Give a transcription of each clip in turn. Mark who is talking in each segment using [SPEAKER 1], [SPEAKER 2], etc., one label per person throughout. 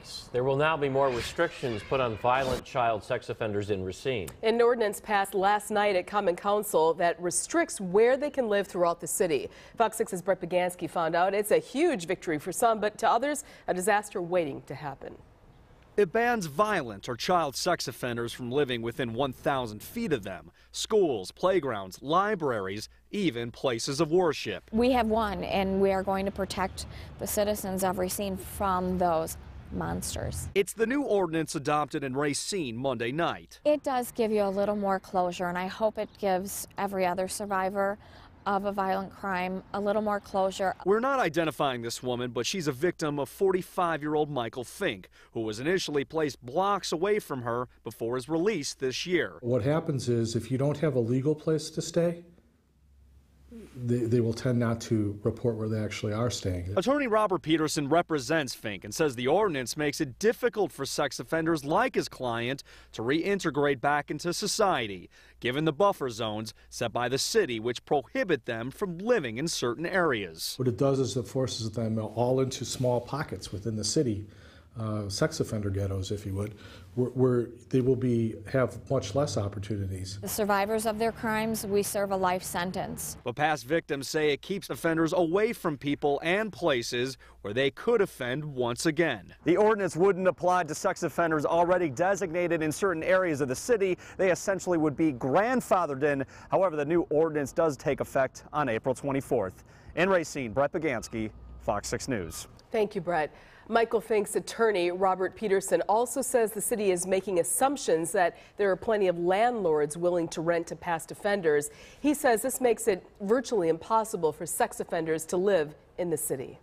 [SPEAKER 1] ordinance. There will now be more restrictions put on violent child sex offenders in Racine.
[SPEAKER 2] An ordinance passed last night at Common Council that restricts where they can live throughout the city. Fox 6's Brett Bagansky found out it's a huge victory for some, but to others, a disaster waiting to happen.
[SPEAKER 3] It bans violent or child sex offenders from living within 1,000 feet of them. Schools, playgrounds, libraries, even places of worship.
[SPEAKER 4] We have won, and we are going to protect the citizens of Racine from those monsters.
[SPEAKER 3] It's the new ordinance adopted in Racine Monday night.
[SPEAKER 4] It does give you a little more closure, and I hope it gives every other survivor of a violent crime a little more closure.
[SPEAKER 3] We're not identifying this woman, but she's a victim of 45-year-old Michael Fink, who was initially placed blocks away from her before his release this year.
[SPEAKER 5] What happens is if you don't have a legal place to stay, they will tend not to report where they actually are staying.
[SPEAKER 3] Attorney Robert Peterson represents Fink and says the ordinance makes it difficult for sex offenders like his client to reintegrate back into society, given the buffer zones set by the city which prohibit them from living in certain areas.
[SPEAKER 5] What it does is it forces them all into small pockets within the city, sex offender ghettos, if you would, where they will have much less opportunities.
[SPEAKER 4] The survivors of their crimes, we serve a life sentence.
[SPEAKER 3] But past victims say it keeps offenders away from people and places where they could offend once again. The ordinance wouldn't apply to sex offenders already designated in certain areas of the city. They essentially would be grandfathered in. However, the new ordinance does take effect on April 24th. In Racine, Brett Bagansky, Fox 6 News.
[SPEAKER 2] Thank you, Brett. Michael Fink's attorney, Robert Peterson, also says the city is making assumptions that there are plenty of landlords willing to rent to past offenders. He says this makes it virtually impossible for sex offenders to live in the city.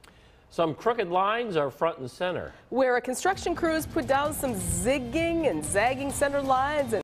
[SPEAKER 1] Some crooked lines are front and center.
[SPEAKER 2] Where construction crews put down some zigging and zagging center lines and